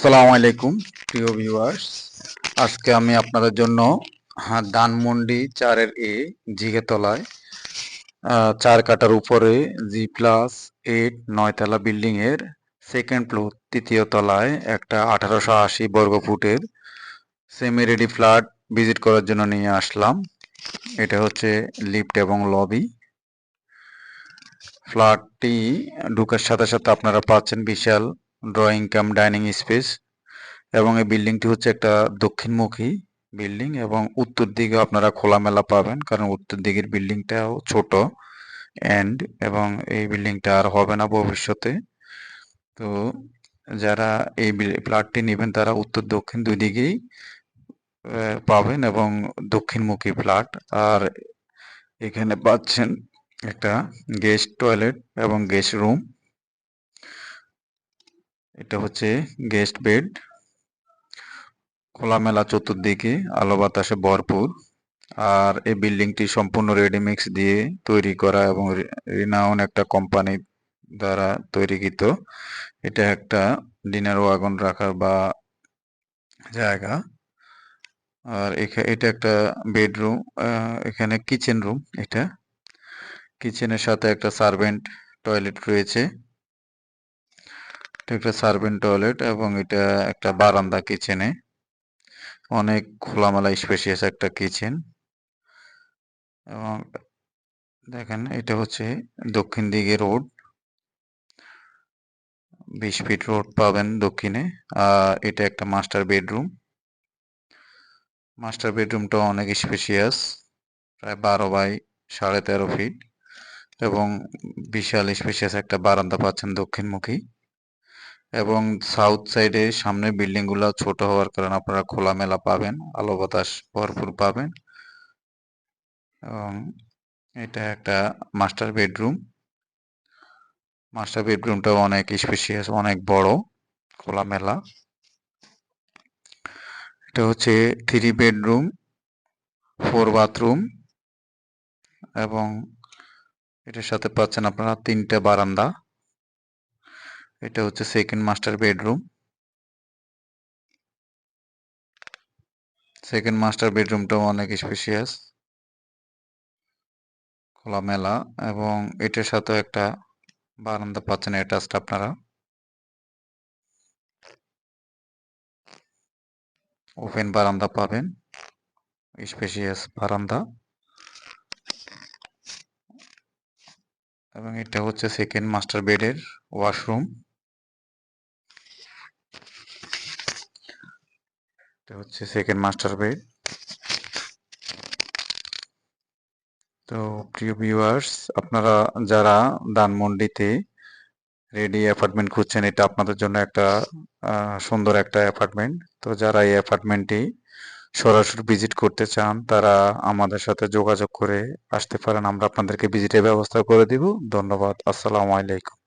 আসসালামু আলাইকুম প্রিয় ভিউয়ার্স। আজকে আমি আপনাদের জন্য ধানমন্ডি 4-এ জিগেতলায় 4 কাটার উপরে G+8 9 তলা বিল্ডিং এর সেকেন্ড ফ্লোর তৃতীয় তলায় একটা 1880 বর্গ ফুটের সেমি রেডি ফ্ল্যাট ভিজিট করার জন্য নিয়ে আসলাম। এটা হচ্ছে লিফট এবং লবি। ফ্ল্যাটটি ঢোকার সাথে সাথে আপনারা পাচ্ছেন বিশাল ড্রয়িং কাম ডাইনিং স্পেস এবং এই বিল্ডিংটি হচ্ছে একটা দক্ষিণমুখী বিল্ডিং এবং উত্তর দিকে আপনারা খোলামেলা পাবেন, কারণ উত্তর দিকের বিল্ডিংটাও ছোট এবং এই বিল্ডিংটা আর হবে না ভবিষ্যতে। তো যারা এই ফ্ল্যাটটি নেবেন তারা উত্তর দক্ষিণ দুই দিকেই পাবেন এবং দক্ষিণমুখী ফ্ল্যাট। আর এখানে পাচ্ছেন একটা গেস্ট টয়লেট এবং গেস্ট রুম। এটা হচ্ছে গেস্ট বেড। খোলামেলা চতুর্দিকে আলো বাতাসে ভরপুর। আর এই বিল্ডিংটি সম্পূর্ণ রেডিমিক্স দিয়ে তৈরি করা এবং রিনাউন একটা কোম্পানি দ্বারা তৈরিকৃত। এটা একটা ডিনার ওয়াগন রাখার বা জায়গা। আর এটা একটা বেডরুম, এখানে কিচেন রুম। এটা কিচেনের সাথে একটা সার্ভেন্ট টয়লেট রয়েছে। এটা একটা সার্ভেন্ট টয়লেট এবং এটা একটা বারান্দা কিচেনে। অনেক খোলামেলা স্পেশিয়াস একটা কিচেন। এবং দেখেন এটা হচ্ছে দক্ষিণ দিকে রোড, 20 ফিট রোড পাবেন দক্ষিণে। এটা একটা মাস্টার বেডরুম। মাস্টার বেডরুমটা অনেক স্পেশিয়াস, প্রায় 12 বাই 13.5 ফিট এবং বিশাল স্পেশিয়াস একটা বারান্দা পাচ্ছেন দক্ষিণমুখী। এবং সাউথ সাইডে সামনে বিল্ডিং গুলো ছোট হওয়ার কারণে আপনারা খোলামেলা পাবেন, আলো বাতাস ভরপুর পাবেন। এবং এটা একটা মাস্টার বেডরুম। মাস্টার বেডরুমটাও অনেক স্পেশিয়াস, অনেক বড়, খোলামেলা। এটা হচ্ছে 3 বেডরুম 4 বাথরুম এবং এটার সাথে পাচ্ছেন আপনারা 3টে বারান্দা। এটা হচ্ছে second master bedroom. Second master বেডরুমটাও অনেক স্পেশিয়াস, খোলামেলা এবং এটার সাথে একটা বারান্দা পাচ্ছেন অ্যাটাচড আপনারা। ওপেন বারান্দা পাবেন, স্পেশিয়াস বারান্দা। এবং এটা হচ্ছে সেকেন্ড মাস্টার বেডের ওয়াশরুম। এটা হচ্ছে সেকেন্ড মাস্টার বেড। তো প্রিয় ভিউয়ার্স, আপনারা যারা ধানমন্ডিতে রেডি অ্যাপার্টমেন্ট খুঁজছেন, এটা আপনাদের জন্য একটা সুন্দর একটা অ্যাপার্টমেন্ট। তো যারা এই অ্যাপার্টমেন্টটি সরাসরি ভিজিট করতে চান তারা আমাদের সাথে যোগাযোগ করে আসতে পারেন, আমরা আপনাদেরকে ভিজিটের ব্যবস্থা করে দিব। ধন্যবাদ। আসসালামু আলাইকুম।